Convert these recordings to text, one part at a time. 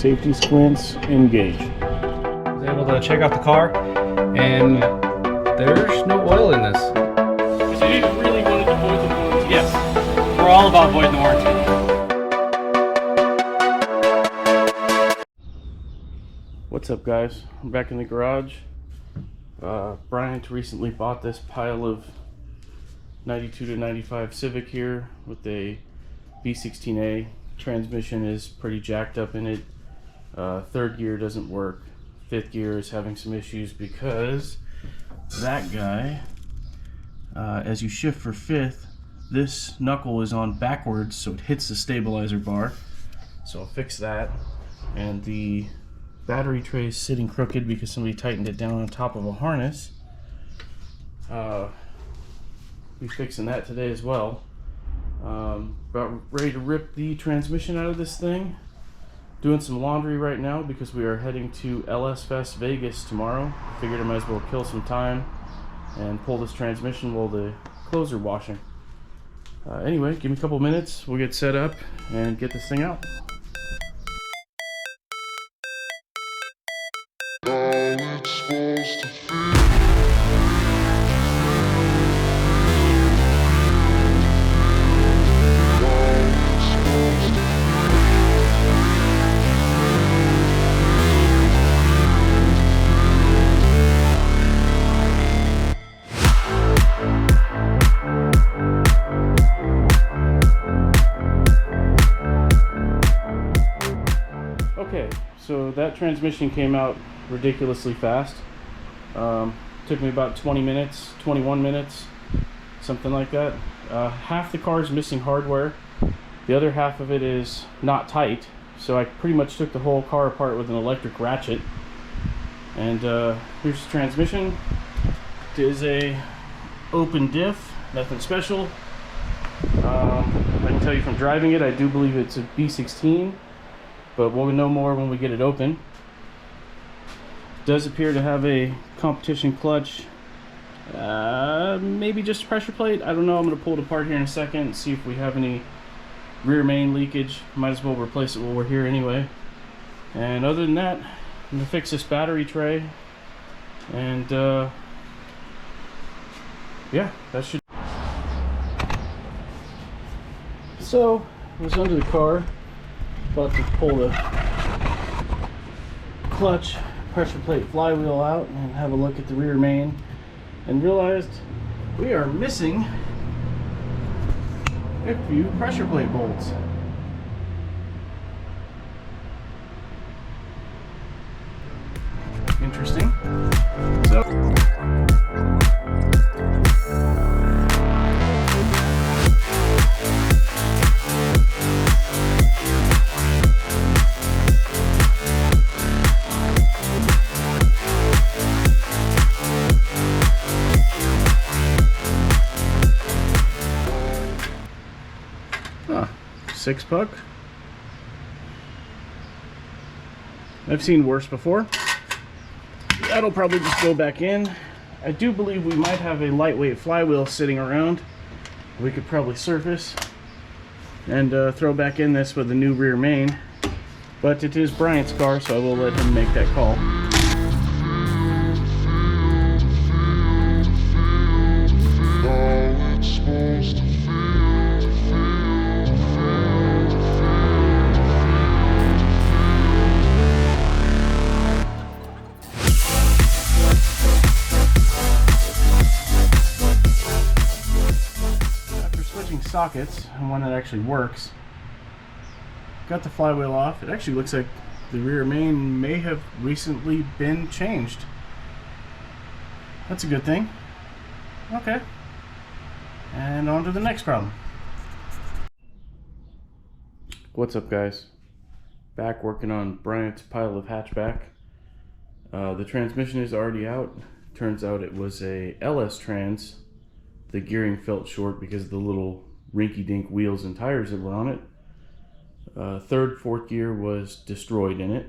safety squints engage. I was able to check out the car, and there's no oil in this. So you really wanted to void the warranty? Yes, we're all about voiding the warranty. What's up, guys? I'm back in the garage. Bryant recently bought this pile of 92 to 95 Civic here with a V16A. Transmission is pretty jacked up in it. Third gear doesn't work. Fifth gear is having some issues because that guy, as you shift for fifth, this knuckle is on backwards, so it hits the stabilizer bar. So I'll fix that. And the battery tray is sitting crooked because somebody tightened it down on top of a harness. We're fixing that today as well. About ready to rip the transmission out of this thing. Doing some laundry right now because we are heading to LS Fest Vegas tomorrow. Figured I might as well kill some time and pull this transmission while the clothes are washing. Anyway, give me a couple minutes, we'll get set up and get this thing out. Okay, so that transmission came out ridiculously fast. Took me about 20 minutes, 21 minutes, something like that. Half the car is missing hardware. The other half of it is not tight. So I pretty much took the whole car apart with an electric ratchet. And here's the transmission. It is a open diff, nothing special. I can tell you from driving it, I do believe it's a B16. But we'll know more when we get it open. Does appear to have a competition clutch. Maybe just a pressure plate. I don't know. I'm going to pull it apart here in a second and see if we have any rear main leakage. Might as well replace it while we're here anyway. And other than that, I'm going to fix this battery tray. And yeah, that should. So, I was under the car. About to pull the clutch, pressure plate, flywheel out and have a look at the rear main, and realized we are missing a few pressure plate bolts. Interesting. Six puck. I've seen worse before. That'll probably just go back in. I do believe we might have a lightweight flywheel sitting around. We could probably surface and throw back in this with a new rear main. But it is Bryant's car, so I will let him make that call. Sockets and one that actually works. Got the flywheel off. It actually looks like the rear main may have recently been changed. That's a good thing. Okay. And on to the next problem. What's up, guys? Back working on Bryant's pile of hatchback. The transmission is already out. Turns out it was a LS trans. The gearing felt short because of the little rinky-dink wheels and tires that were on it. Third, fourth gear was destroyed in it,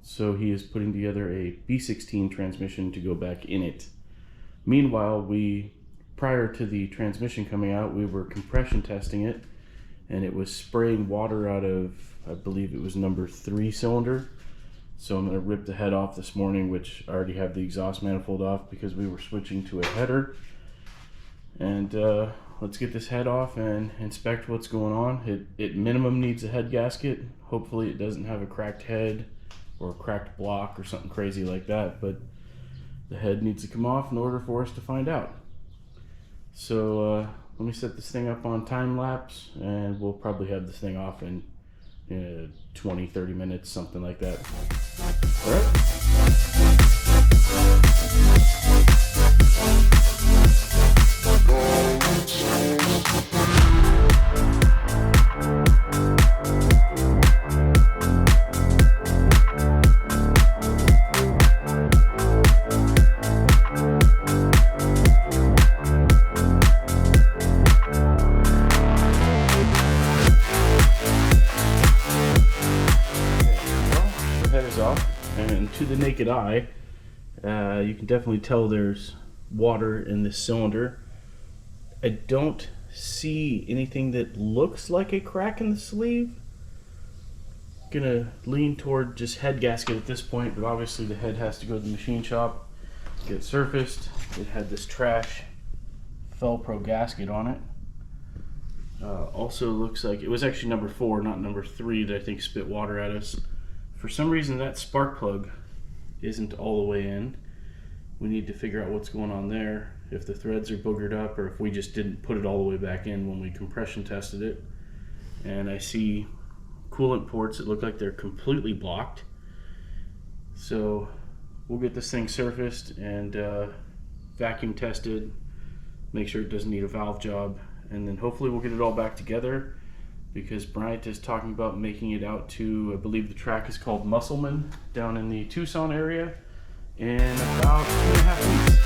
so he is putting together a B16 transmission to go back in it. Meanwhile, prior to the transmission coming out, we were compression testing it and it was spraying water out of, I believe it was number 3 cylinder. So I'm going to rip the head off this morning, which I already have the exhaust manifold off because we were switching to a header. And let's get this head off and inspect what's going on. It minimum needs a head gasket. Hopefully it doesn't have a cracked head or a cracked block or something crazy like that, but the head needs to come off in order for us to find out. So let me set this thing up on time lapse, and we'll probably have this thing off in 20-30 minutes, something like that. All right. Off, and to the naked eye you can definitely tell there's water in this cylinder. I don't see anything that looks like a crack in the sleeve. Gonna lean toward just head gasket at this point, but obviously the head has to go to the machine shop, get surfaced. It had this trash Felpro gasket on it. Also looks like it was actually number 4, not number 3, that I think spit water at us. For some reason that spark plug isn't all the way in. We need to figure out what's going on there, if the threads are boogered up or if we just didn't put it all the way back in when we compression tested it. And I see coolant ports that look like they're completely blocked. So we'll get this thing surfaced and vacuum tested, make sure it doesn't need a valve job, and then hopefully we'll get it all back together, because Bryant is talking about making it out to, I believe the track is called Musselman, down in the Tucson area, in about 2.5 weeks.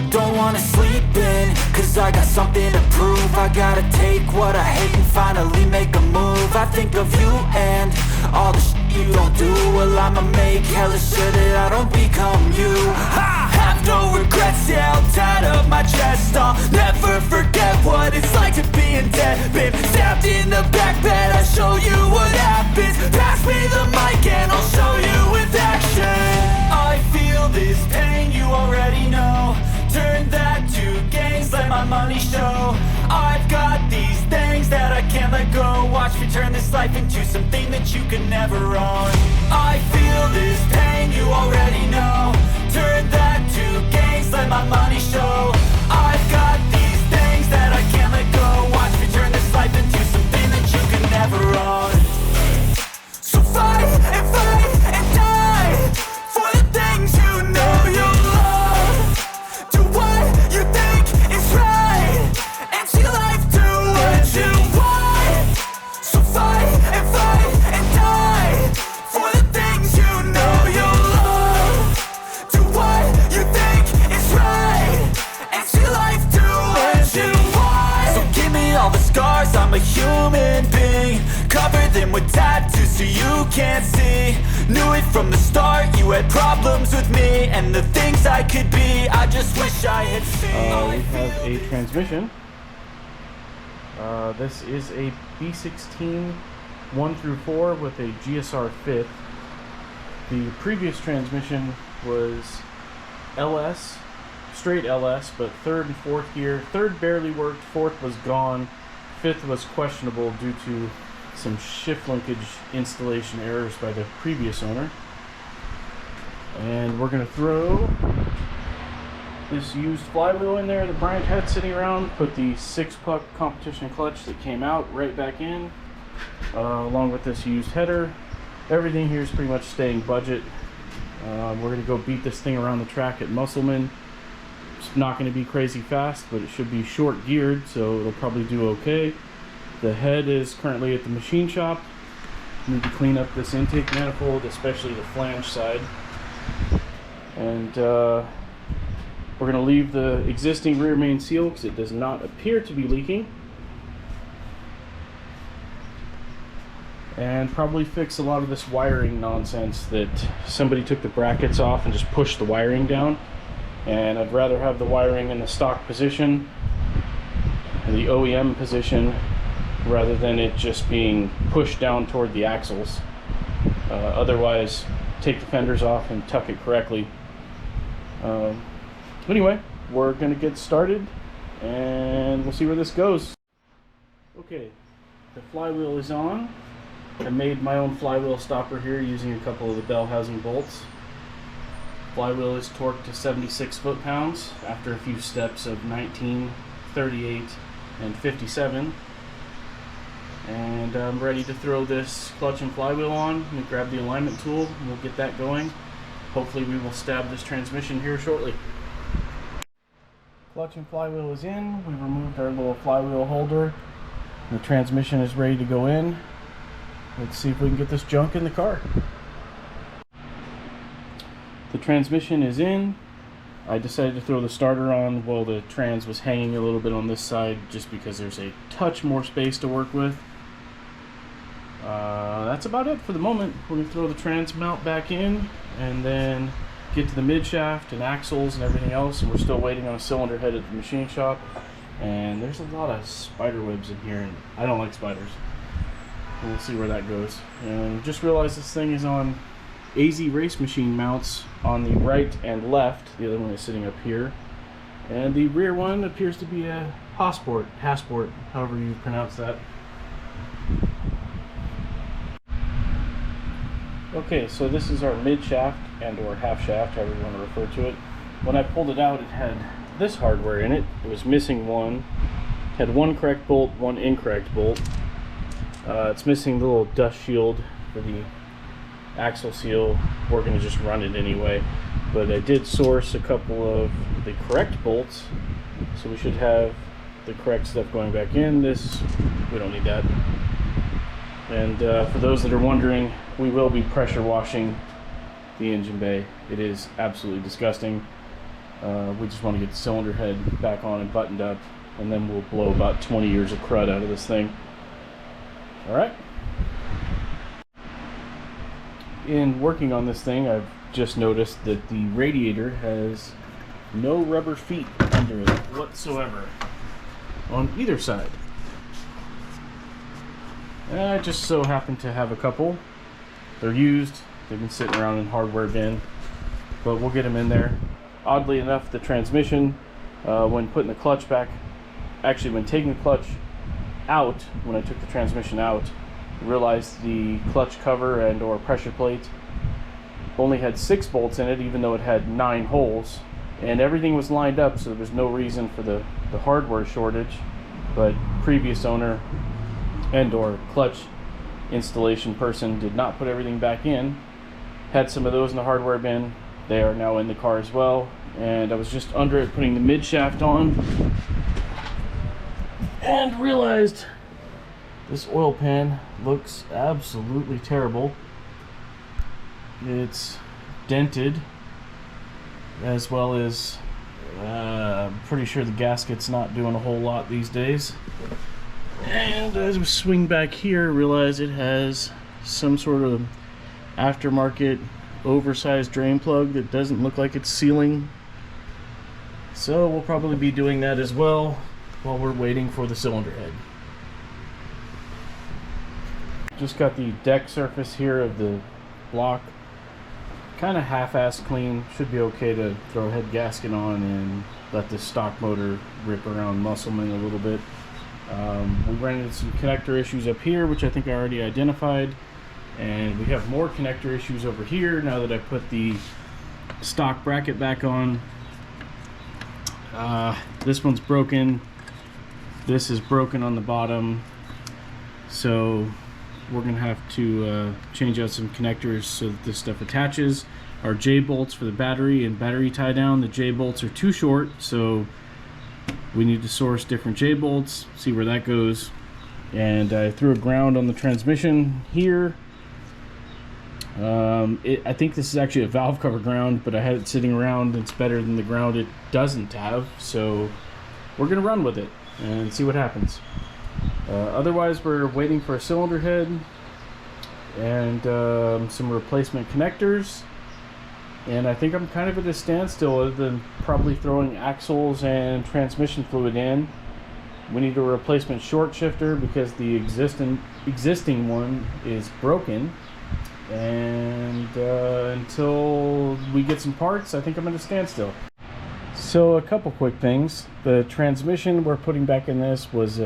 Don't wanna sleep in, cause I got something to prove. I gotta take what I hate and finally make a move. I think of you and all the shit you don't do. Well, I'ma make hella sure that I don't become you. I have no regrets, yeah, I'll tie up my chest. I'll never forget what it's like to be in debt. Been stabbed in the back bed, I'll show you what happens. Pass me the mic and I'll show you with action. I feel this pain, you already know. Turn that to gains, let my money show. I've got these things that I can't let go. Watch me turn this life into something that you can never own. I feel this pain, you already know. Turn that to gains, let my money show. I've got these things that I can't let go. Watch me turn this life into something that you can never own. So fight and die for the things you know you love. Do what you think is right and see life do what you want. So fight and die for the things you know you love. Do what you think is right and see life do what you want. So give me all the scars, I'm a human being. Cover them with tattoos so you can't see. Knew it from the start, you had problems with me and the things I could be. I just wish I had seen. We have a transmission This is a B16 1 through 4 with a GSR 5th. The previous transmission was LS, straight LS, but third and fourth gear. Third barely worked, fourth was gone, fifth was questionable due to some shift linkage installation errors by the previous owner. And we're going to throw this used flywheel in there that Bryant had sitting around, put the 6-puck competition clutch that came out right back in, along with this used header. Everything here is pretty much staying budget. We're going to go beat this thing around the track at Musselman. It's not going to be crazy fast, but it should be short geared, so it'll probably do okay. The head is currently at the machine shop. Need to clean up this intake manifold, especially the flange side. And we're going to leave the existing rear main seal because it does not appear to be leaking. And probably fix a lot of this wiring nonsense that somebody took the brackets off and just pushed the wiring down. And I'd rather have the wiring in the stock position, the OEM position, rather than it just being pushed down toward the axles. Otherwise, take the fenders off and tuck it correctly. Anyway, we're going to get started and we'll see where this goes. Okay, the flywheel is on. I made my own flywheel stopper here using a couple of the bell housing bolts. Flywheel is torqued to 76 foot-pounds after a few steps of 19, 38, and 57. And I'm ready to throw this clutch and flywheel on. Let me grab the alignment tool and we'll get that going. Hopefully we will stab this transmission here shortly. Clutch and flywheel is in. We removed our little flywheel holder. The transmission is ready to go in. Let's see if we can get this junk in the car. The transmission is in. I decided to throw the starter on while the trans was hanging a little bit on this side just because there's a touch more space to work with. That's about it for the moment. We're going to throw the trans mount back in and then get to the mid shaft and axles and everything else. And we're still waiting on a cylinder head at the machine shop. And there's a lot of spider webs in here and I don't like spiders. We'll see where that goes. And just realized this thing is on AZ race machine mounts on the right and left. The other one is sitting up here. And the rear one appears to be a passport, however you pronounce that. Okay, so this is our mid shaft and or half shaft, however you want to refer to it. When I pulled it out, it had this hardware in it. It was missing one. It had one correct bolt, one incorrect bolt. It's missing the little dust shield for the axle seal. We're going to just run it anyway. But I did source a couple of the correct bolts, so we should have the correct stuff going back in. This, we don't need that. And for those that are wondering, we will be pressure washing the engine bay. It is absolutely disgusting. We just want to get the cylinder head back on and buttoned up, and then we'll blow about 20 years of crud out of this thing. Alright. In working on this thing, I've just noticed that the radiator has no rubber feet under it whatsoever on either side. I just so happen to have a couple. They're used. They've been sitting around in hardware bin, but we'll get them in there. Oddly enough, the transmission, when putting the clutch back, actually when taking the clutch out, when I took the transmission out, I realized the clutch cover and or pressure plate only had 6 bolts in it, even though it had 9 holes, and everything was lined up, so there was no reason for the hardware shortage. But previous owner and or clutch installation person did not put everything back in. Had some of those in the hardware bin. They are now in the car as well, and I was just under it putting the mid shaft on and realized this oil pan looks absolutely terrible. It's dented, as well as I'm pretty sure the gasket's not doing a whole lot these days. And as we swing back here, realize it has some sort of aftermarket oversized drain plug that doesn't look like it's sealing. So we'll probably be doing that as well while we're waiting for the cylinder head. just got the deck surface here of the block kind of half-assed clean. Should be okay to throw head gasket on and let the stock motor rip around Musselman a little bit. We ran into some connector issues up here, which I think I already identified, and we have more connector issues over here now that I put the stock bracket back on. This one's broken. This is broken on the bottom, so we're gonna have to change out some connectors so that this stuff attaches. Our J bolts for the battery and battery tie down, the J bolts are too short, so we need to source different J bolts, see where that goes. And I threw a ground on the transmission here. I think this is actually a valve cover ground, but I had it sitting around. It's better than the ground it doesn't have, so we're gonna run with it and see what happens. Otherwise, we're waiting for a cylinder head and some replacement connectors, and I think I'm kind of at a standstill other than probably throwing axles and transmission fluid in. We need a replacement short shifter because the existing one is broken, and until we get some parts, I think I'm at a standstill. So a couple quick things. The transmission we're putting back in this was,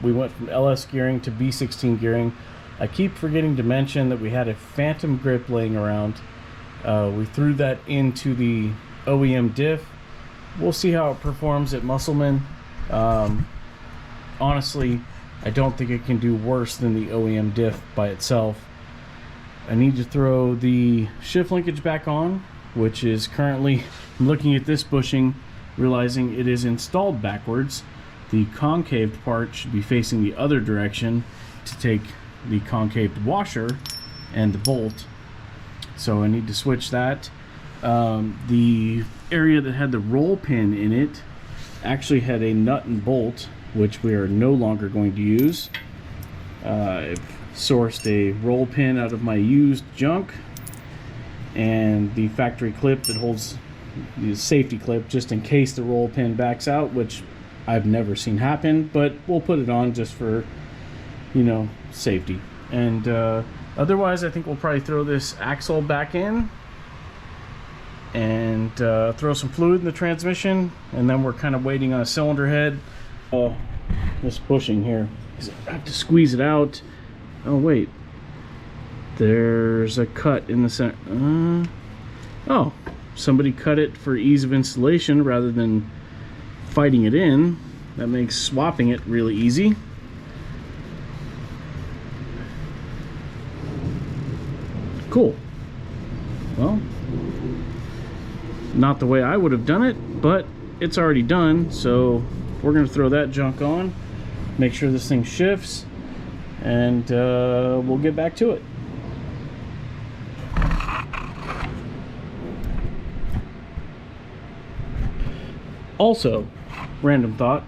we went from LS gearing to B16 gearing. I keep forgetting to mention that we had a phantom grip laying around. We threw that into the OEM diff. We'll see how it performs at Musselman. Honestly, I don't think it can do worse than the OEM diff by itself. I need to throw the shift linkage back on, which is currently, I'm looking at this bushing, realizing it is installed backwards. The concaved part should be facing the other direction to take the concaved washer and the bolt. So I need to switch that. The area that had the roll pin in it actually had a nut and bolt, which we are no longer going to use. I've sourced a roll pin out of my used junk, and the factory clip that holds the safety clip just in case the roll pin backs out, which I've never seen happen, but we'll put it on just for, you know, safety. And otherwise, I think we'll probably throw this axle back in and throw some fluid in the transmission, and then we're kind of waiting on a cylinder head. This bushing here, I have to squeeze it out. Oh wait, there's a cut in the center. Oh, somebody cut it for ease of installation rather than fighting it in. That makes swapping it really easy. Cool. Well, not the way I would have done it, but it's already done, so we're going to throw that junk on, make sure this thing shifts, and we'll get back to it. Also, random thought,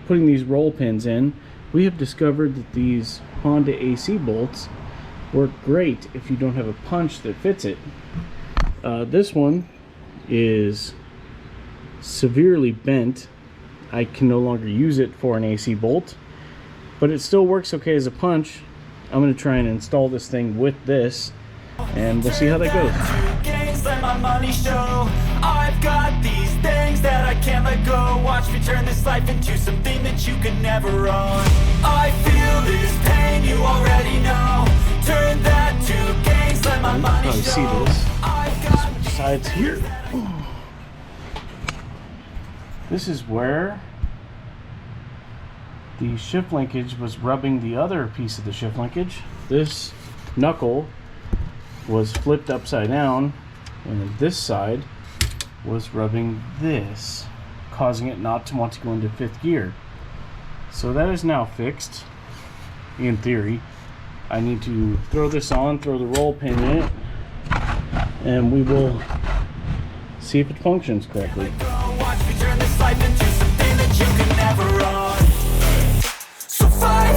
putting these roll pins in, we have discovered that these Honda AC bolts work great if you don't have a punch that fits it. This one is severely bent. I can no longer use it for an AC bolt, but it still works okay as a punch. I'm going to try and install this thing with this, and we'll see how that goes. I've got these things that I can't let go. Watch me turn this life into something that you could never own. I feel this pain, you already know. Turn that to gains, let my money show. See this? Switch sides here. This is where the shift linkage was rubbing the other piece of the shift linkage. This knuckle was flipped upside down, and this side was rubbing this, causing it not to want to go into fifth gear. So that is now fixed, in theory. I need to throw this on, throw the roll pin in it, and we will see if it functions correctly. Watch me turn this life into something that you can never own. So fight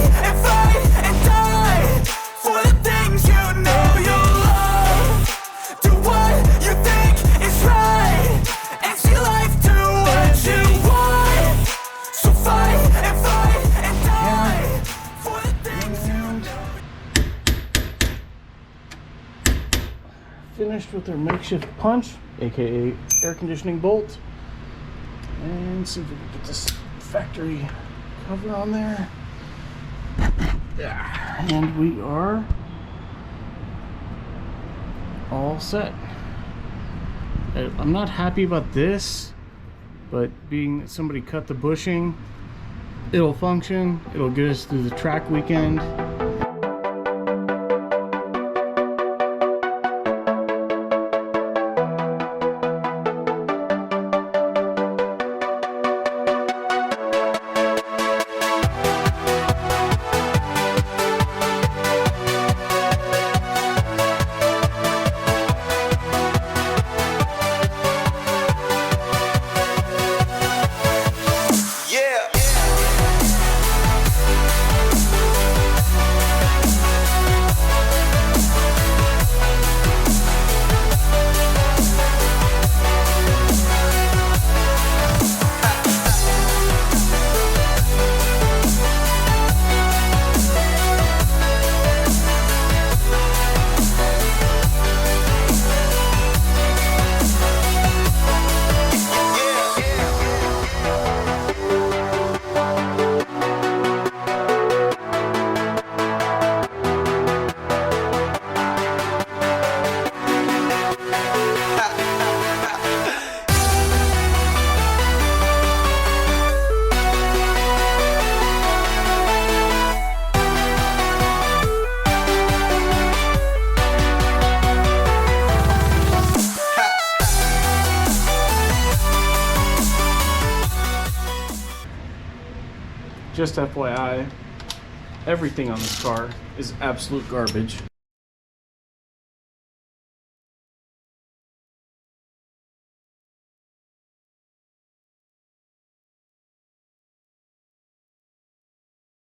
and die for the things you know you love. Do what you think is right and see life do what you want. So fight and die for the things you know. finished with our makeshift punch, aka air conditioning bolt. And see if we can get this factory cover on there. Yeah, and we are all set. I'm not happy about this, but being that somebody cut the bushing, it'll function. It'll get us through the track weekend. Just FYI, everything on this car is absolute garbage.